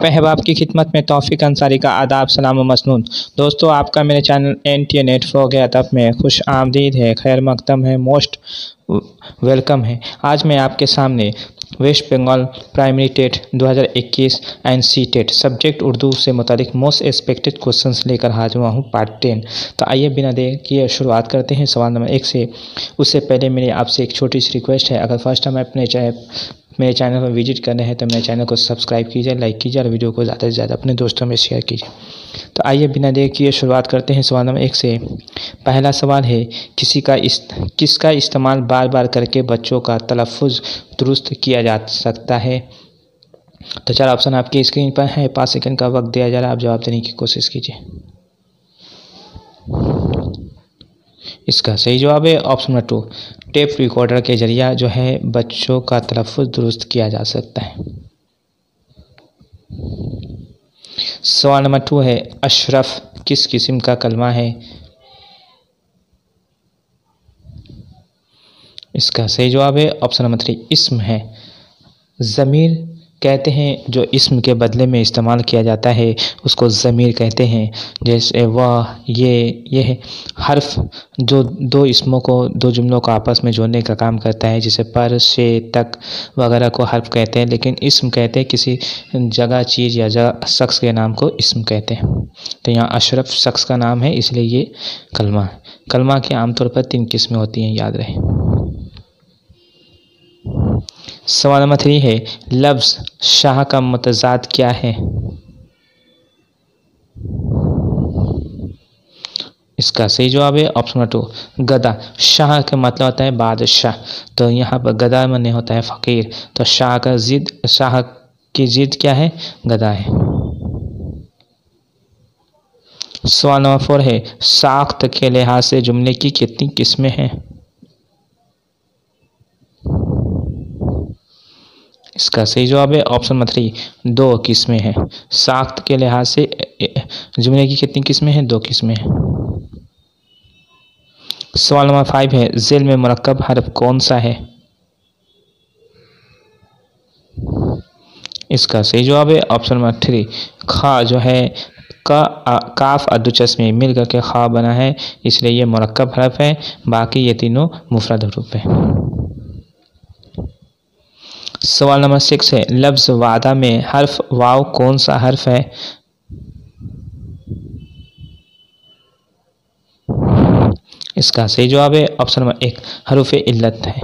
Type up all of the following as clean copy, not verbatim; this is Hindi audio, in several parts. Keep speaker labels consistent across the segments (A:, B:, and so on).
A: अहबाब की खिदमत में तौफ़ीक अंसारी का आदाब सलाम व मसनून। दोस्तों, आपका मेरे चैनल NTA नेटवर्क अदब में खुश आमदीद है, खैर मकदम है, मोस्ट वेलकम है। आज मैं आपके सामने West Bengal primary TET 2021 and C TET subject Urdu से मुतालिक मोस्ट एक्सपेक्टेड क्वेश्चंस लेकर हाजिर हुआ हूँ पार्ट 10। तो आइए बिना देर किए शुरुआत करते हैं सवाल नंबर 1 से। उससे पहले मेरी आपसे एक छोटी सी रिक्वेस्ट है, अगर फर्स्ट टाइम मेरे चैनल पर विजिट करने हैं तो मेरे चैनल को सब्सक्राइब कीजिए, लाइक कीजिए और वीडियो को ज़्यादा से ज़्यादा अपने दोस्तों में शेयर कीजिए। तो आइए बिना देर किए शुरुआत करते हैं सवाल नंबर 1 से। पहला सवाल है, किसका इस्तेमाल बार बार करके बच्चों का तलफ़्फ़ुज़ दुरुस्त किया जा सकता है। तो 4 ऑप्शन आपकी स्क्रीन पर है, 5 सेकंड का वक्त दिया जा रहा है, आप जवाब देने की कोशिश कीजिए। इसका सही जवाब है ऑप्शन नंबर 2, टेप रिकॉर्डर के जरिए जो है बच्चों का तलफ़्फ़ुज़ दुरुस्त किया जा सकता है। सवाल नंबर 2 है, अशरफ किस किस्म का कलमा है। इसका सही जवाब है ऑप्शन नंबर 3, इस्म है। ज़मीर कहते हैं जो इस्म के बदले में इस्तेमाल किया जाता है उसको ज़मीर कहते हैं। जैसे वह, ये हर्फ जो दो इस्मों को, दो जुमलों को आपस में जोड़ने का काम करता है, जैसे पर, से, तक वगैरह को हर्फ कहते हैं। लेकिन इस्म कहते हैं किसी जगह, चीज़ या जगह, शख्स के नाम को इस्म कहते हैं। तो यहाँ अशरफ शख्स का नाम है, इसलिए ये कलमा है। कलमा की आमतौर पर 3 किस्में होती हैं, याद रहे। सवाल नंबर 3 है, लफ्ज़ शाह का मुतज़ाद क्या है। इसका सही जवाब है ऑप्शन नंबर 2, गधा। शाह का मतलब होता है बादशाह, तो यहाँ पर गधा माने होता है फ़कीर। तो शाह की ज़िद क्या है, गधा है। सवाल नंबर 4 है, साख्त के लिहाज से जुमले की कितनी किस्में हैं। इसका सही जवाब है ऑप्शन नंबर 3, 2 किस्में हैं। साख्त के लिहाज से जुमले की कितनी किस्में हैं, 2 किस्में हैं। सवाल नंबर 5 है, ज़ेल में मुरक्कब हर्फ कौन सा है। इसका सही जवाब है ऑप्शन नंबर 3, खा जो है काफ और दो चश्मे मिल करके खा बना है, इसलिए ये मुरक्कब हर्फ है। बाकी ये तीनों मुफरद हरूफ है। सवाल नंबर 6 है, लफ्ज़ वादा में हर्फ वाव कौन सा हर्फ है। इसका सही जवाब है ऑप्शन नंबर 1, हरूफ इल्लत है।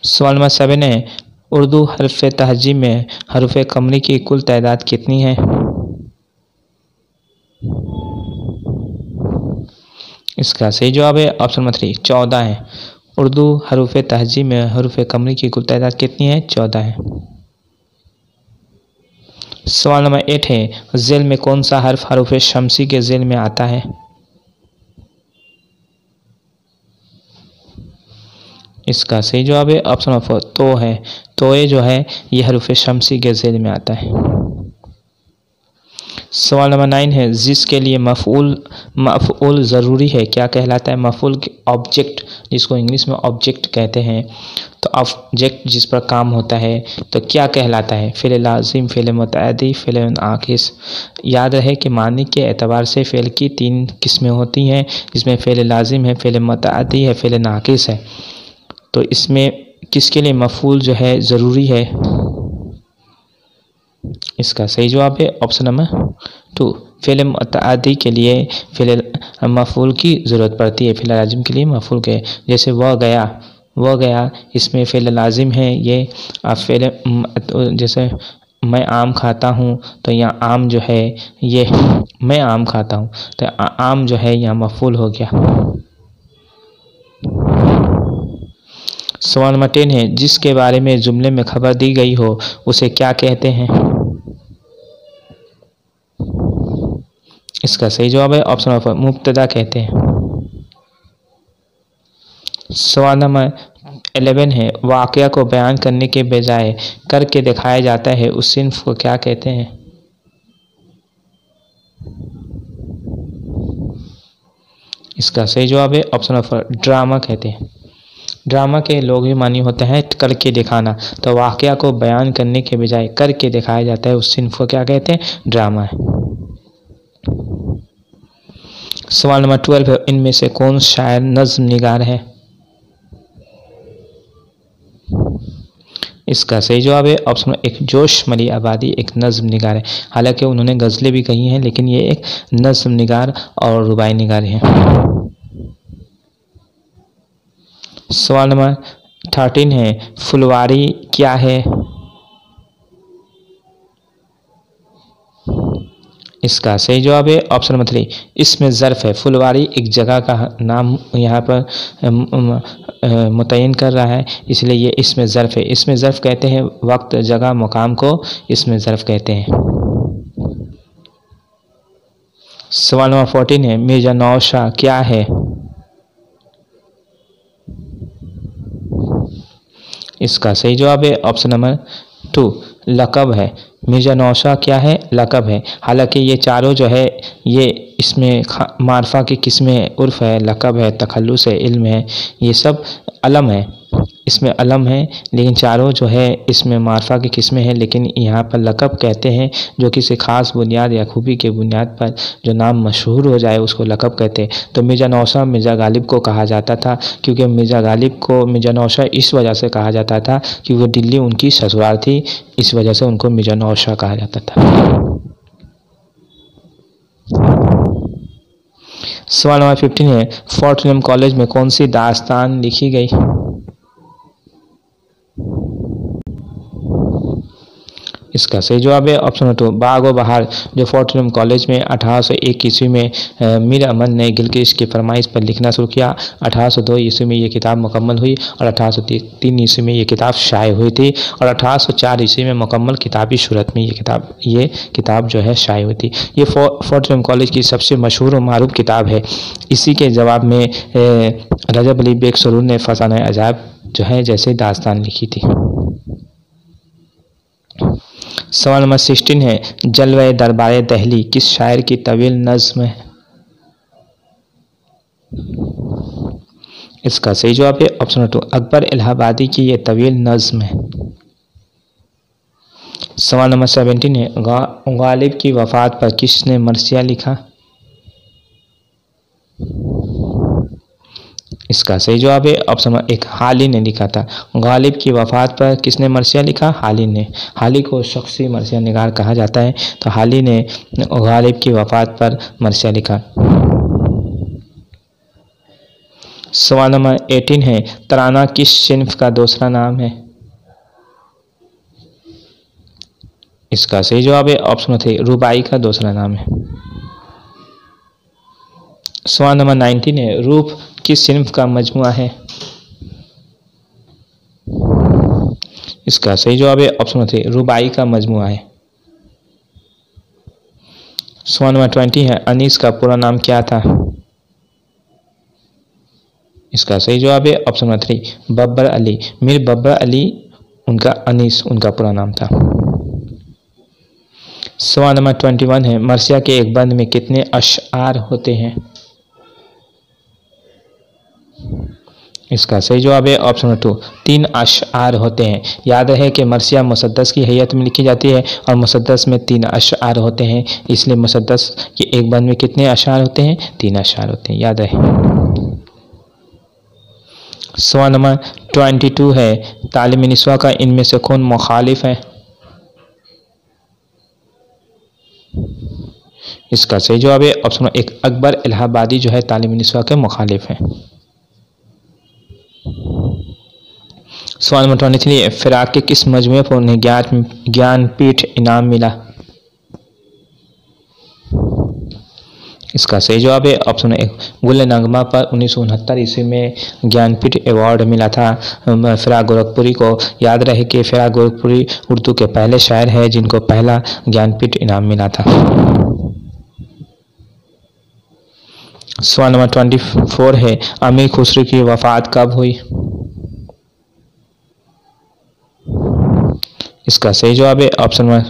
A: सवाल नंबर 7 है, उर्दू हर्फ तहजी में हरूफ कमरी की कुल तादाद कितनी है। इसका सही जवाब है ऑप्शन नंबर 3, 14 है। उर्दू हरूफ तहजी में हरूफ कमरी की कुल तादाद कितनी है, 14 है। सवाल नंबर 8 है, ज़ेल में कौन सा हर्फ हरूफ शमसी के ज़ेल में आता है। इसका सही जवाब है ऑप्शन नंबर 4, तो है। तोए जो है ये हरूफ शमसी के ज़ेल में आता है। सवाल नंबर 9 है, जिसके लिए मफ़ऊल ज़रूरी है क्या कहलाता है। मफ़ऊल के ऑब्जेक्ट, जिसको इंग्लिश में ऑब्जेक्ट कहते हैं, तो ऑब्जेक्ट जिस पर काम होता है तो क्या कहलाता है। फ़िल लाज़िम, फ़िल मुतअद्दी, फ़िल नाक़िस। याद रहे कि मानी के एतबार से फ़िल की 3 किस्में होती हैं, जिसमें फ़िल लाज़िम है, फ़िल मुतअद्दी है, फ़िल नाक़िस है। तो इसमें किसके लिए मफ़ऊल जो है ज़रूरी है। इसका सही जवाब है ऑप्शन नंबर 2, फ़िल मुतअद्दी के लिए फ़िल मफ़ऊल की ज़रूरत पड़ती है, फ़िल लाज़िम के लिए मफ़ऊल के। जैसे वह गया, इसमें फ़िल लाज़िम है ये। फ़िल जैसे मैं आम खाता हूँ, तो यहाँ आम जो है ये मैं आम खाता हूँ, तो आम जो है यहाँ मफ़ऊल हो गया। सवाल नंबर 10 है, जिसके बारे में जुमले में खबर दी गई हो उसे क्या कहते हैं। इसका सही जवाब है ऑप्शन नंबर 4, मुब्तदा कहते हैं। सवाल नंबर 11 है, वाक़या को बयान करने के बजाय करके दिखाया जाता है उस सिन्फ को क्या कहते हैं। इसका सही जवाब है ऑप्शन नंबर 4, ड्रामा कहते हैं। ड्रामा के लोग ही मानी होते हैं करके दिखाना, तो वाकया को बयान करने के बजाय करके दिखाया जाता है, उस सिन्फ को क्या कहते हैं? ड्रामा है। सवाल नंबर 12 है, इनमें से कौन शायर नज्म निगार है? इसका सही जवाब है ऑप्शन एक, जोश मली आबादी एक नज्म निगार है। हालांकि उन्होंने गज़लें भी कही हैं, लेकिन ये एक नज्म निगार और रुबाई निगार है। सवाल नंबर 13 है, फुलवारी क्या है? इसका सही जवाब है ऑप्शन नंबर 3, इसमें ज़र्फ़ है। फुलवारी एक जगह का नाम यहाँ पर मुतय्यन कर रहा है, इसलिए ये इसमें ज़र्फ़ है। इसमें ज़र्फ़ कहते हैं वक्त, जगह, मकाम को इसमें ज़र्फ़ कहते हैं। सवाल नंबर 14 है, मिर्ज़ा नौशाह क्या है? इसका सही जवाब है ऑप्शन नंबर 2, लक़ब है। मिर्ज़ा नौशाह क्या है? लक़ब है। हालांकि ये चारों जो है ये इसमें मारफा की किस्में, उर्फ़ है, लक़ब है, तखल्लुस है, इल्म है, ये सब अलम है। इसमें अलम है, लेकिन चारों जो है इसमें मारफा की किस्में हैं, लेकिन यहाँ पर लक़ब कहते हैं जो किसी ख़ास बुनियाद या खूबी के बुनियाद पर जो नाम मशहूर हो जाए उसको लक़ब कहते हैं। तो मिर्ज़ा नौशाह मिर्ज़ा गालिब को कहा जाता था, क्योंकि मिर्ज़ा गालिब को मिर्ज़ा नौशाह इस वजह से कहा जाता था क्योंकि दिल्ली उनकी ससुराल थी, इस वजह से उनको मिर्ज़ा नौशाह कहा जाता था। सवाल नंबर 15 है, फोर्ट विलियम कॉलेज में कौन सी दास्तान लिखी गई? इसका सही जवाब है ऑप्शन 2, बाग व बहार, जो फोर्ट विलियम कॉलेज में 1801 ईस्वी में मीर अहमद ने गिलक्रिस्ट की फरमाइश पर लिखना शुरू किया। 1802 ईस्वी में ये किताब मुकम्मल हुई और 1803 ईस्वी में ये किताब शाये हुई थी और 1804 ईस्वी में मुकम्मल किताबी सूरत में ये किताब जो है शाये हुई थी। ये फोर्ट विलियम कॉलेज की सबसे मशहूर और मारूफ किताब है। इसी के जवाब में रजब अली बेग सरूर ने फसाने अजाब जो है जैसे दास्तान लिखी थी। सवाल नंबर 16 है, जलवे दरबारे दहली किस शायर की तवील नज़्म है? इसका सही जवाब है ऑप्शन 2, अकबर इलाहाबादी की ये तवील नज़्म है। सवाल नंबर 17 है, गालिब की वफ़ात पर किसने मरसिया लिखा? इसका सही जवाब है ऑप्शन नंबर 1, हाली ने लिखा था। गालिब की वफ़ात पर किसने मरसिया लिखा? हाली ने। हाली को शख्सी मरसिया निगार कहा जाता है, तो हाली ने गालिब की वफ़ात पर मरसिया लिखा। सवाल नंबर 18 है, तराना किस सिन्फ का दूसरा नाम है? इसका सही जवाब है ऑप्शन नंबर 3, रुबाई का दूसरा नाम है। सवाल नंबर 19 है, रूप किस सिन्फ का मजमुआ है? इसका सही जवाब है ऑप्शन नंबर 3, रुबाई का मजमुआ है। सवाल नंबर 20 है, अनीस का पूरा नाम क्या था? इसका सही जवाब है ऑप्शन नंबर 3, बब्बर अली। मीर बब्बर अली उनका अनीस उनका पूरा नाम था। सवाल नंबर 21 है, मरसिया के एक बंद में कितने अशआर होते हैं? इसका सही जवाब है ऑप्शन नंबर 2, 3 अशआर होते हैं। याद रहे कि मरसिया मुसद्दस की हैयत में लिखी जाती है और मुसद्दस में 3 अशआर होते हैं, इसलिए मुसद्दस के एक बंद में कितने अशआर होते हैं? 3 अशआर होते हैं, याद रहे। सवाल नंबर 22 है, तालीम निस्वा का इनमें से कौन मुखालिफ है? इसका सही जवाब है ऑप्शन नंबर 1, अकबर इलाहाबादी जो है तालीम निस्वा के मुखालिफ हैं। सवाल नंबर 23 है, फिराक के किस मजमूए पर उन्हें ज्ञानपीठ इनाम मिला? इसका सही जवाब है ऑप्शन 1, गुल नगमा पर 1969 ईस्वी में ज्ञानपीठ अवार्ड मिला था फिराक गोरखपुरी को। याद रहे कि फिराक गोरखपुरी उर्दू के पहले शायर हैं जिनको पहला ज्ञानपीठ इनाम मिला था। सवाल नंबर 24 है, अमीर खुसरो की वफ़ात कब हुई? इसका सही जवाब है ऑप्शन नंबर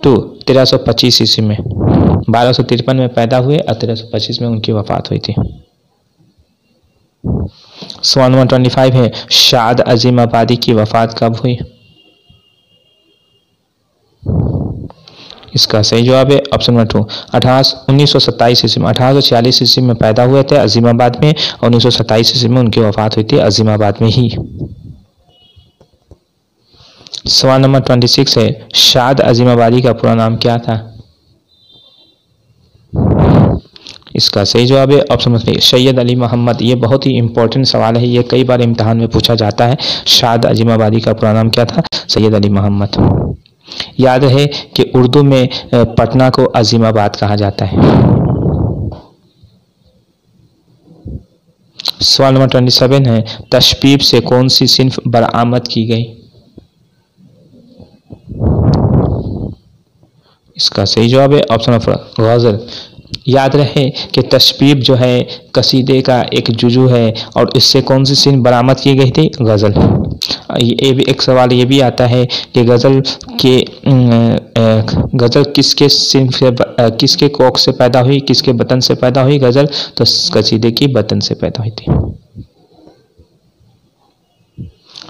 A: 2, 1325 ईस्वी में। 1253 में पैदा हुए और 1325 में उनकी वफ़ात हुई थी। सवाल नंबर 25 है, शाद अजीमाबादी की वफ़ात कब हुई? इसका सही जवाब है ऑप्शन नंबर 2, 1927 ईस्वी में। 1846 ईस्वी में पैदा हुए थे अजीमाबाद में और 1927 ईस्वी में उनकी वफ़ात हुई थी अजीमाबाद में ही। सवाल नंबर 26 है, शाद अजीमाबादी का पूरा नाम क्या था? इसका सही जवाब है ऑप्शन नंबर 3, सैयद अली मोहम्मद। ये बहुत ही इंपॉर्टेंट सवाल है, ये कई बार इम्तहान में पूछा जाता है। शाद अजीमाबादी का पूरा नाम क्या था? सैयद अली मोहम्मद। याद रहे कि उर्दू में पटना को अजीमाबाद कहा जाता है। सवाल नंबर 27 है, तशबीब से कौन सी सिन्फ बरामद की गई? इसका सही जवाब है ऑप्शन नंबर 4, गज़ल। याद रहे कि तशबीब जो है कसीदे का एक जुजू है और इससे कौन सी सिन्फ बरामद की गई थी? गज़ल। ये भी एक सवाल ये भी आता है कि गज़ल किसके सिन्फ से किसके कोख से पैदा हुई, किसके बतन से पैदा हुई गज़ल? तो कसीदे की बतन से पैदा हुई थी।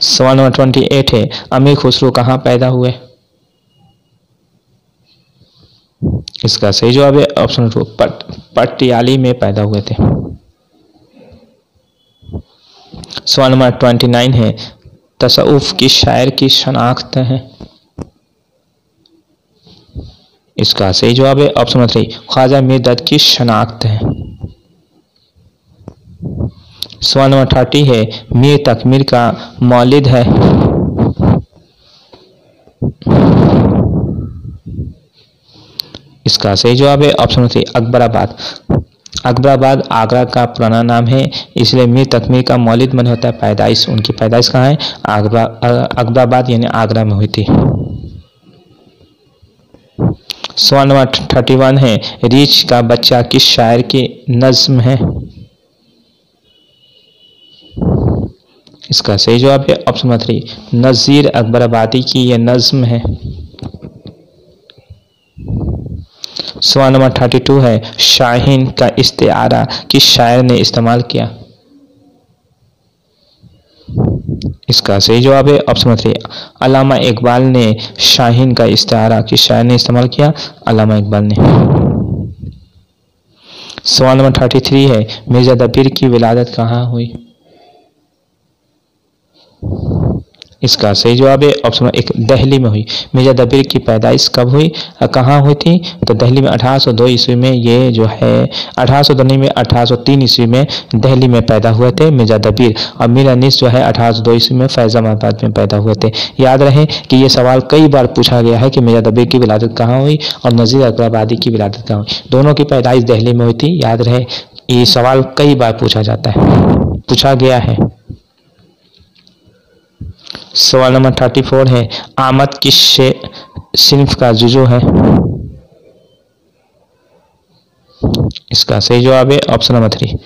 A: सवाल नंबर 28 है, अमीर खुसरो कहाँ पैदा हुए? इसका सही जवाब है ऑप्शन 2, पटियाली में पैदा हुए थे। सवाल नंबर 29 है, तसव्वुफ की शायर की शनाख्त है? इसका सही जवाब है ऑप्शन नंबर 3, ख्वाजा मीर दर्द की शनाख्त है। सवाल नंबर 30 है, मीर तकमीर का मौलिद है? इसका सही जवाब है ऑप्शन नंबर 3, अकबराबाद। अकबराबाद आगरा का पुराना नाम है, इसलिए मीर तकमीर का मौलिद मन होता है पैदाइश। उनकी पैदाइश कहाँ है? अकबराबाद यानी आगरा में हुई थी। सवाल नंबर 31 है, रीछ का बच्चा किस शायर की नज्म है? इसका सही जवाब है ऑप्शन नंबर 3, नज़ीर अकबराबादी की यह नज्म है। सवाल नंबर 32 है, शाहीन का इस्तेआरा किस शायर ने इस्तेमाल किया? इसका सही जवाब है ऑप्शन नंबर 3, अल्लामा इकबाल ने शाहीन का इस्तेआरा किस शायर ने इस्तेमाल किया? अल्लामा इकबाल ने। सवाल नंबर 33 है, मिर्ज़ा दबीर की विलादत कहाँ हुई? इसका सही जवाब है ऑप्शन नंबर 1, दिल्ली में हुई। मिर्ज़ा दबीर की पैदाइश कब हुई, कहाँ हुई थी? तो दिल्ली में 1802 ईस्वी में। ये जो है 1802 नहीं में 1803 ईस्वी में दिल्ली में पैदा हुए थे मिर्ज़ा दबीर। और मीर अनीस जो है 1802 ईस्वी में फैज़ाबाद में पैदा हुए थे। याद रहे कि ये सवाल कई बार पूछा गया है कि मिर्ज़ा दबीर की विलादत कहाँ हुई और नज़ीर अकबराबादी की विलादत कहाँ हुई। दोनों की पैदाइश दिल्ली में हुई थी। याद रहे ये सवाल कई बार पूछा गया है। सवाल नंबर 34 है, आमद किस सिन्फ का जुजू है? इसका सही जवाब है ऑप्शन नंबर 3,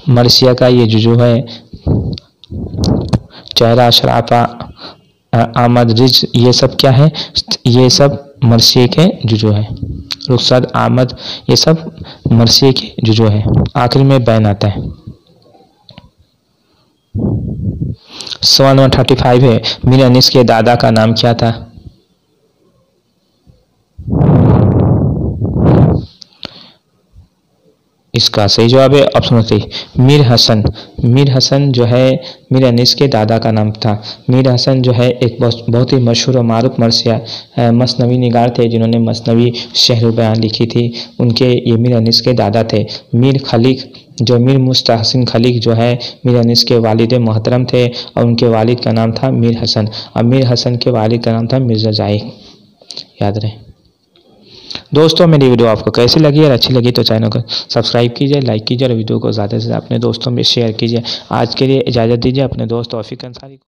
A: मरसिया का ये जुजू है। चेहरा, शराफा, आमद, रिज, ये सब क्या है? ये सब मरसिए के जुजू है। रुखसत, आमद, ये सब मरसिए के जुजू है। आखिर में बैन आता है। सवाल नंबर 35 है, मीर अनीस के दादा का नाम क्या था? इसका सही जवाब है ऑप्शन नंबर 3, मीर हसन। मीर हसन जो है मीर अनीस के दादा का नाम था। मीर हसन जो है एक बहुत ही मशहूर और मारूफ मरसिया मसनवी निगार थे जिन्होंने मसनवी शहर बयान लिखी थी। उनके ये मीर अनीस के दादा थे। मीर खलीक जो मीर मुस्तहसिन खलीक जो है मीर अनीस के वालिद मोहतरम थे और उनके वालिद का नाम था मीर हसन और मीर हसन के वालिद का नाम था मिर्ज़ा जाहिर। याद रहे। दोस्तों मेरी वीडियो आपको कैसी लगी और अच्छी लगी तो चैनल को सब्सक्राइब कीजिए, लाइक कीजिए और वीडियो को ज़्यादा से ज़्यादा अपने दोस्तों में शेयर कीजिए। आज के लिए इजाज़त दीजिए अपने दोस्त तौफीक अंसारी को।